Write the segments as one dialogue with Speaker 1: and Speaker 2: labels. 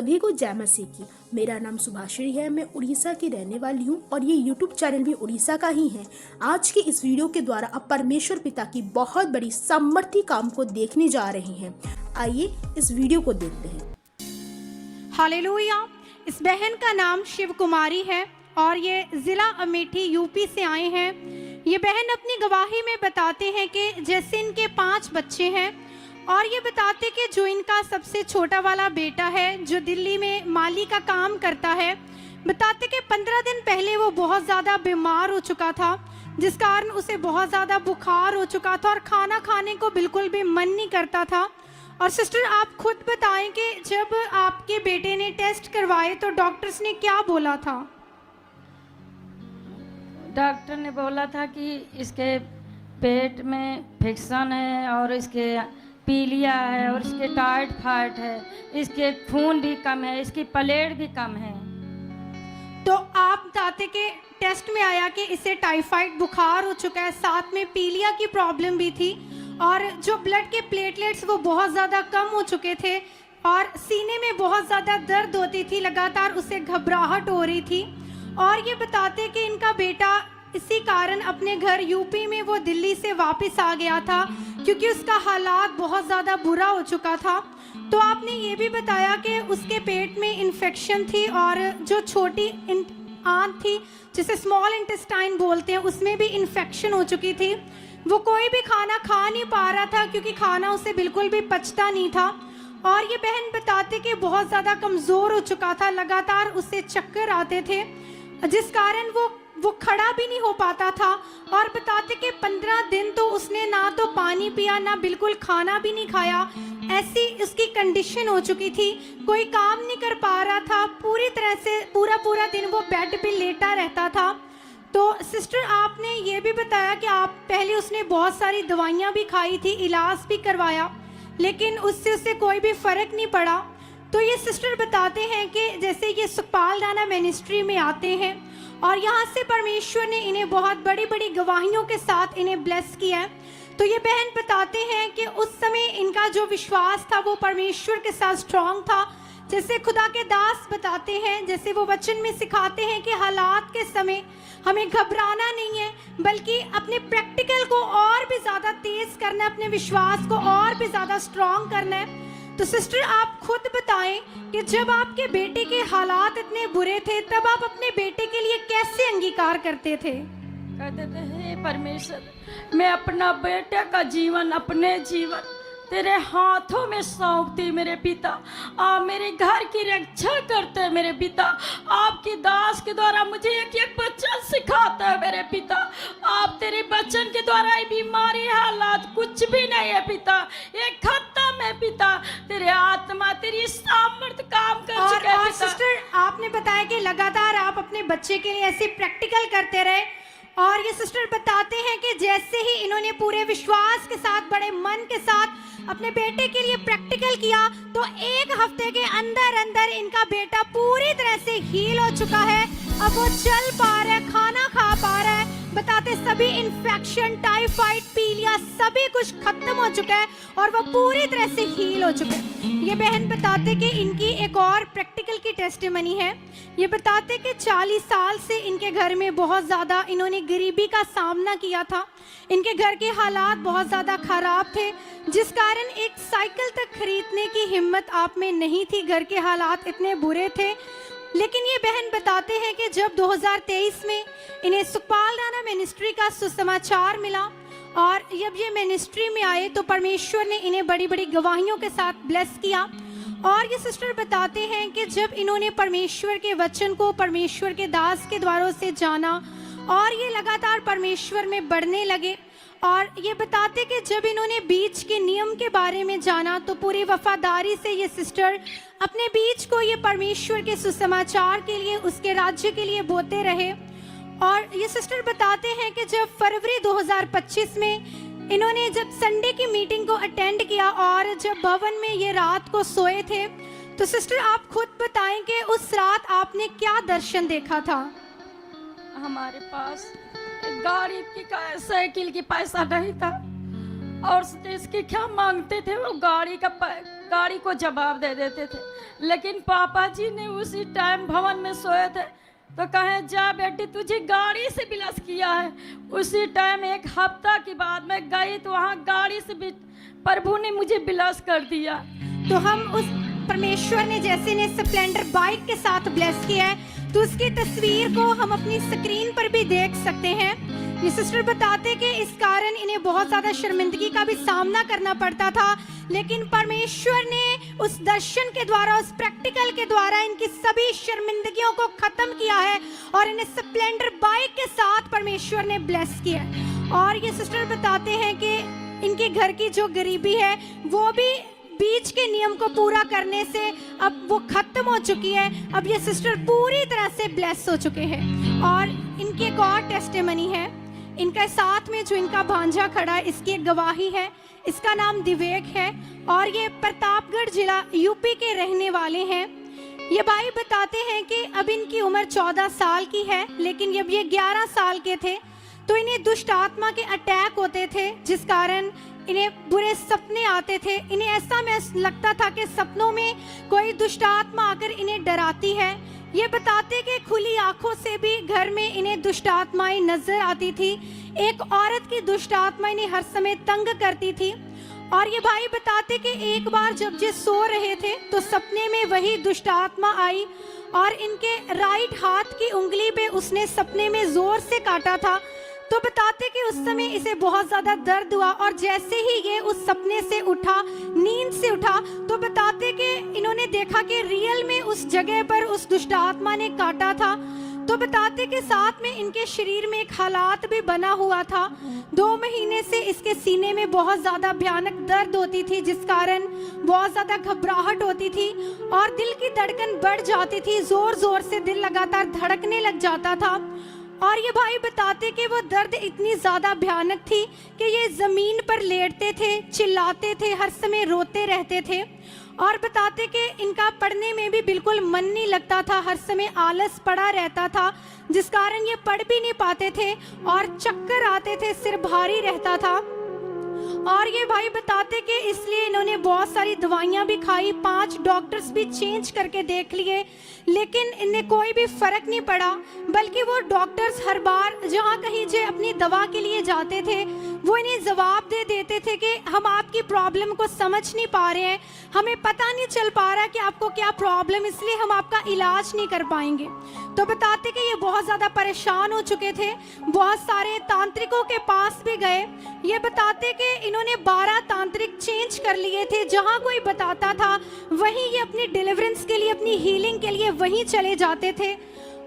Speaker 1: सभी को जय मसीह की। मेरा नाम सुभाश्री है। मैं उड़ीसा की रहने वाली हूँ और ये यूट्यूब चैनल भी उड़ीसा का ही है। आज की इस वीडियो के द्वारा अब परमेश्वर पिता की बहुत बड़ी सामर्थ्य काम को देखने जा रहे हैं। आइए इस वीडियो को देखते हैं।
Speaker 2: हालेलुया। इस बहन का नाम शिव कुमारी है और ये जिला अमेठी यूपी से आए हैं। ये बहन अपनी गवाही में बताते हैं कि जैसे इनके 5 बच्चे हैं और ये बताते कि जो इनका सबसे छोटा वाला बेटा है जो दिल्ली में माली का काम करता है, बताते कि 15 दिन पहले वो बहुत ज़्यादा बीमार हो चुका था, जिस कारण उसे बहुत ज़्यादा बुखार हो चुका था और खाना खाने को बिल्कुल भी मन नहीं करता था। और सिस्टर आप खुद बताएं कि जब आपके बेटे ने टेस्ट करवाए तो डॉक्टर्स ने क्या बोला था?
Speaker 3: डॉक्टर ने बोला था कि इसके पेट में इन्फेक्शन है और इसके पीलिया है और इसके टाइफाइड है, इसके खून भी कम है, इसकी प्लेट भी कम है।
Speaker 2: तो आप बताते कि टेस्ट में आया कि इसे टाइफाइड बुखार हो चुका है, साथ में पीलिया की प्रॉब्लम भी थी और जो ब्लड के प्लेटलेट्स वो बहुत ज़्यादा कम हो चुके थे और सीने में बहुत ज़्यादा दर्द होती थी, लगातार उसे घबराहट हो रही थी। और ये बताते कि इनका बेटा इसी कारण अपने घर यूपी में वो दिल्ली से वापस आ गया था क्योंकि उसका हालात बहुत ज़्यादा बुरा हो चुका था। तो आपने ये भी बताया कि उसके पेट में इन्फेक्शन थी और जो छोटी आंत थी जिसे स्मॉल इंटेस्टाइन बोलते हैं उसमें भी इन्फेक्शन हो चुकी थी। वो कोई भी खाना खा नहीं पा रहा था क्योंकि खाना उसे बिल्कुल भी पचता नहीं था। और ये बहन बताते कि बहुत ज़्यादा कमज़ोर हो चुका था, लगातार उसे चक्कर आते थे जिस कारण वो खड़ा भी नहीं हो पाता था। और बताते कि 15 दिन तो उसने ना तो पानी पिया ना बिल्कुल खाना भी नहीं खाया, ऐसी उसकी कंडीशन हो चुकी थी। कोई काम नहीं कर पा रहा था, पूरी तरह से पूरा दिन वो बेड पे लेटा रहता था। तो सिस्टर आपने ये भी बताया कि आप पहले उसने बहुत सारी दवाइयाँ भी खाई थी, इलाज भी करवाया, लेकिन उससे उसे कोई भी फ़र्क नहीं पड़ा। तो ये सिस्टर बताते हैं कि जैसे ये सुखपाल दाना मिनिस्ट्री में आते हैं और यहाँ से परमेश्वर ने इन्हें बहुत बड़ी बड़ी गवाहियों के साथ इन्हें ब्लेस किया है। तो ये बहन बताते हैं कि उस समय इनका जो विश्वास था वो परमेश्वर के साथ स्ट्रांग था। जैसे खुदा के दास बताते हैं, जैसे वो वचन में सिखाते हैं कि हालात के समय हमें घबराना नहीं है बल्कि अपने प्रैक्टिकल को और भी ज़्यादा तेज़ करना है, अपने विश्वास को और भी ज़्यादा स्ट्रांग करना है। तो सिस्टर आप खुद बताएं कि जब आपके बेटे के हालात इतने बुरे थे तब आप अपने बेटे के लिए कैसे अंगीकार करते थे?
Speaker 3: कहते थे हे परमेश्वर, मैं अपना बेटे का जीवन, अपने जीवन तेरे हाथों में सौंपती मेरे पिता। आप मेरे घर की रक्षा करते हैं मेरे पिता। आपकी दास के द्वारा मुझे एक वचन सिखाता है मेरे पिता। आप तेरे वचन के द्वारा ये बीमारी हालात कुछ भी नहीं है पिता, ये खत्म है पिता। तेरे आत्मा तेरी सामर्थ काम कर चुके हैं पिता।
Speaker 2: सिस्टर आपने बताया कि लगातार आप अपने बच्चे के लिए ऐसे प्रैक्टिकल करते रहे और ये सिस्टर बताते हैं कि जैसे ही इन्होंने पूरे विश्वास के साथ, बड़े मन के साथ अपने बेटे के लिए प्रैक्टिकल किया तो 1 हफ्ते के अंदर अंदर इनका बेटा पूरी तरह से हील हो चुका है। अब वो चल पा रहा है, खाना खा पा रहा है। बताते सभी इन्फेक्शन, टाइफाइड, पीलिया सभी कुछ खत्म हो चुका है और वो पूरी तरह से हील हो चुका है। ये बहन बताते कि इनकी एक और प्रैक्टिकल की टेस्टिमनी है। ये बताते कि 40 साल से इनके घर में बहुत ज़्यादा इन्होंने गरीबी का सामना किया था। इनके घर के हालात बहुत ज़्यादा ख़राब थे जिस कारण एक साइकिल तक खरीदने की हिम्मत आप में नहीं थी, घर के हालात इतने बुरे थे। लेकिन ये बहन बताते हैं कि जब 2023 में इन्हें सुखपाल दाना मिनिस्ट्री का सुसमाचार मिला और जब ये मिनिस्ट्री में आए तो परमेश्वर ने इन्हें बड़ी बड़ी गवाहियों के साथ ब्लेस किया। और ये सिस्टर बताते हैं कि जब इन्होंने परमेश्वर के वचन को परमेश्वर के दास के द्वारों से जाना और ये लगातार परमेश्वर में बढ़ने लगे। और ये बताते कि जब इन्होंने बीज के नियम के बारे में जाना तो पूरी वफादारी से ये सिस्टर अपने बीज को ये परमेश्वर के सुसमाचार के लिए, उसके राज्य के लिए बोते रहे। और ये सिस्टर बताते हैं कि जब फरवरी 2025 में इन्होंने जब संडे की मीटिंग को अटेंड किया और जब भवन में ये रात को सोए थे तो सिस्टर आप खुद बताएं कि उस रात आपने क्या दर्शन देखा था?
Speaker 3: हमारे पास गाड़ी की साइकिल की पैसा नहीं था और इसकी क्या मांगते थे वो गाड़ी को जवाब दे देते थे। लेकिन पापा जी ने उसी टाइम भवन में सोए थे तो कहे जा बेटी तुझे गाड़ी से बिलस किया है। उसी टाइम एक हफ्ता के बाद मैं गई तो वहाँ गाड़ी से भी प्रभु ने मुझे बिलस कर दिया।
Speaker 2: तो हम उस परमेश्वर ने जैसे ने स्प्लेंडर बाइक के साथ ब्लेस किया है तो उसकी तस्वीर को हम अपनी स्क्रीन पर भी देख सकते हैं। ये सिस्टर बताते कि इस कारण इन्हें बहुत ज़्यादा शर्मिंदगी का भी सामना करना पड़ता था, लेकिन परमेश्वर ने उस दर्शन के द्वारा, उस प्रैक्टिकल के द्वारा इनकी सभी शर्मिंदगियों को खत्म किया है और इन्हें स्प्लेंडर बाइक के साथ परमेश्वर ने ब्लेस किया है। और ये सिस्टर बताते हैं कि इनके घर की जो गरीबी है वो भी बीच के नियम को पूरा करने से अब वो खत्म हो चुकी है। अब ये सिस्टर पूरी तरह से ब्लेस हो चुके हैं। और इनकी एक और टेस्टिमनी है, इनका साथ में जो इनका भांजा खड़ा है इसकी एक गवाही है। इसका नाम दिवेक है और ये प्रतापगढ़ जिला यूपी के रहने वाले हैं। ये भाई बताते हैं कि अब इनकी उम्र 14 साल की है, लेकिन जब ये 11 साल के थे तो इन्हें दुष्ट आत्मा के अटैक होते थे, जिस कारण इन्हें बुरे सपने आते थे। इन्हें ऐसा लगता था कि सपनों में कोई दुष्ट आत्मा आकर इन्हें डराती है। ये बताते कि खुली आंखों से भी घर में इन्हें दुष्ट आत्माएं नजर आती थी। एक औरत की दुष्ट आत्मा इन्हें हर समय तंग करती थी। और ये भाई बताते कि एक बार जब ये सो रहे थे तो सपने में वही दुष्ट आत्मा आई और इनके राइट हाथ की उंगली पे उसने सपने में जोर से काटा था। तो बताते कि उस समय इसे बहुत ज्यादा दर्द हुआ और जैसे ही ये उस सपने से उठा, नींद से उठा, तो बताते कि इन्होंने देखा कि रियल में उस जगह पर उस दुष्ट आत्मा ने काटा था। तो बताते कि साथ में इनके शरीर में एक हालात भी बना हुआ था। 2 महीने से इसके सीने में बहुत ज्यादा भयानक दर्द होती थी, जिस कारण बहुत ज्यादा घबराहट होती थी और दिल की धड़कन बढ़ जाती थी। जोर जोर से दिल लगातार धड़कने लग जाता था। और ये भाई बताते कि वो दर्द इतनी ज़्यादा भयानक थी कि ये ज़मीन पर लेटते थे, चिल्लाते थे, हर समय रोते रहते थे। और बताते कि इनका पढ़ने में भी बिल्कुल मन नहीं लगता था, हर समय आलस पड़ा रहता था, जिस कारण ये पढ़ भी नहीं पाते थे और चक्कर आते थे, सिर भारी रहता था। और ये भाई बताते कि इसलिए इन्होंने बहुत सारी दवाइयां भी खाई, 5 डॉक्टर्स भी चेंज करके देख लिए, लेकिन इन्हें कोई भी फर्क नहीं पड़ा। बल्कि वो डॉक्टर्स हर बार जहाँ कहीं जो अपनी दवा के लिए जाते थे वो इन्हें जवाब दे देते थे कि हम आपकी प्रॉब्लम को समझ नहीं पा रहे हैं, हमें पता नहीं चल पा रहा कि आपको क्या प्रॉब्लम, इसलिए हम आपका इलाज नहीं कर पाएंगे। तो बताते कि ये बहुत ज़्यादा परेशान हो चुके थे, बहुत सारे तांत्रिकों के पास भी गए। ये बताते कि इन्होंने 12 तांत्रिक चेंज कर लिए थे, जहाँ कोई बताता था वहीं ये अपनी डिलीवरेंस के लिए, अपनी हीलिंग के लिए वहीं चले जाते थे।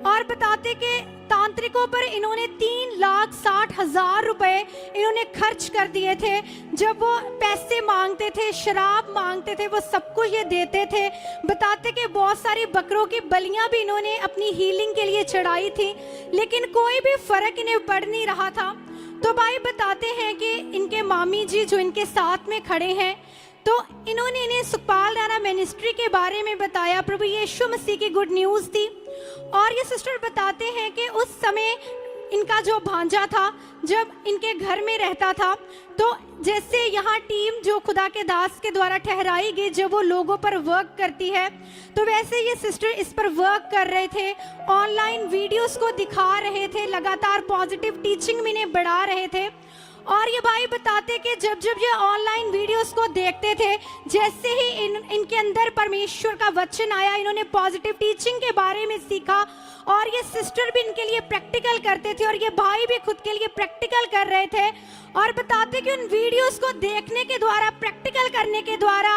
Speaker 2: और बताते कि तांत्रिकों पर इन्होंने 3,60,000 रुपए इन्होंने खर्च कर दिए थे। जब वो पैसे मांगते थे, शराब मांगते थे, वो सब कुछ ये देते थे। बताते कि बहुत सारी बकरों की बलियां भी इन्होंने अपनी हीलिंग के लिए चढ़ाई थी, लेकिन कोई भी फर्क इन्हें पड़ नहीं रहा था। तो भाई बताते हैं कि इनके मामी जी जो इनके साथ में खड़े हैं, तो इन्होंने इन्हें सुखपाल राणा मिनिस्ट्री के बारे में बताया, प्रभु यीशु मसीह की गुड न्यूज़ थी। और ये सिस्टर बताते हैं कि उस समय इनका जो भांजा था जब इनके घर में रहता था, तो जैसे यहाँ टीम जो खुदा के दास के द्वारा ठहराई गई, जब वो लोगों पर वर्क करती है, तो वैसे ये सिस्टर इस पर वर्क कर रहे थे, ऑनलाइन वीडियोस को दिखा रहे थे, लगातार पॉजिटिव टीचिंग में इन्हें बढ़ा रहे थे। और ये भाई बताते कि जब जब ये ऑनलाइन वीडियोस को देखते थे, जैसे ही इनके अंदर परमेश्वर का वचन आया, इन्होंने पॉजिटिव टीचिंग के बारे में सीखा और ये सिस्टर भी इनके लिए प्रैक्टिकल करते थे और ये भाई भी खुद के लिए प्रैक्टिकल कर रहे थे। और बताते कि उन वीडियोस को देखने के द्वारा, प्रैक्टिकल करने के द्वारा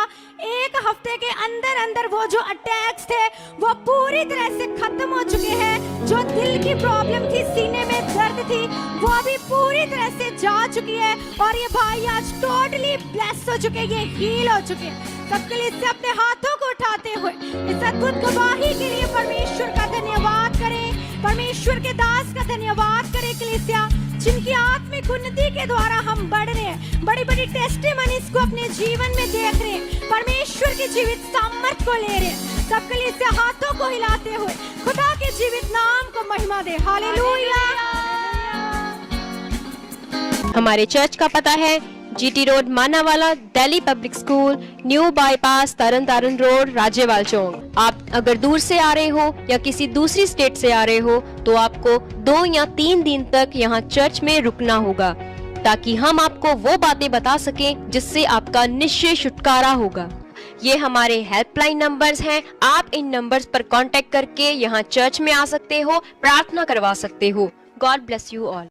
Speaker 2: 1 हफ्ते के अंदर अंदर वो जो अटैक्स थे वो पूरी तरह से खत्म हो चुके हैं। जो दिल की प्रॉब्लम थी, सीने में दर्द थी, वो अभी पूरी तरह से जा चुकी है और ये भाई आज टोटली ब्लेस हो चुके, ये हील हो चुके हैं। सबके लिए इससे अपने हाथों को उठाते हुए इस अद्भुत गवाही के लिए परमेश्वर का धन्यवाद करें, परमेश्वर के दास का धन्यवाद करें। कलीसिया जिनकी आत्मिक उन्नति के द्वारा हम बढ़ रहे हैं, बड़ी बड़ी टेस्टिमनीज को अपने जीवन में देख रहे हैं, परमेश्वर की जीवित सामर्थ को ले रहे हैं। सबके लिए इससे हाथों को हिलाते हुए खुदा के जीवित नाम को महिमा दे। हालेलुया।
Speaker 4: हमारे चर्च का पता है GT road Manawala, Delhi public school, new bypass, Tarn Taran road, Rajyawal Chowk. आप अगर दूर से आ रहे हो या किसी दूसरी स्टेट से आ रहे हो तो आपको 2 या 3 दिन तक यहाँ चर्च में रुकना होगा, ताकि हम आपको वो बातें बता सकें जिससे आपका निश्चय छुटकारा होगा। ये हमारे हेल्पलाइन नंबर्स हैं, आप इन नंबर्स पर कांटेक्ट करके यहाँ चर्च में आ सकते हो, प्रार्थना करवा सकते हो। God bless you all.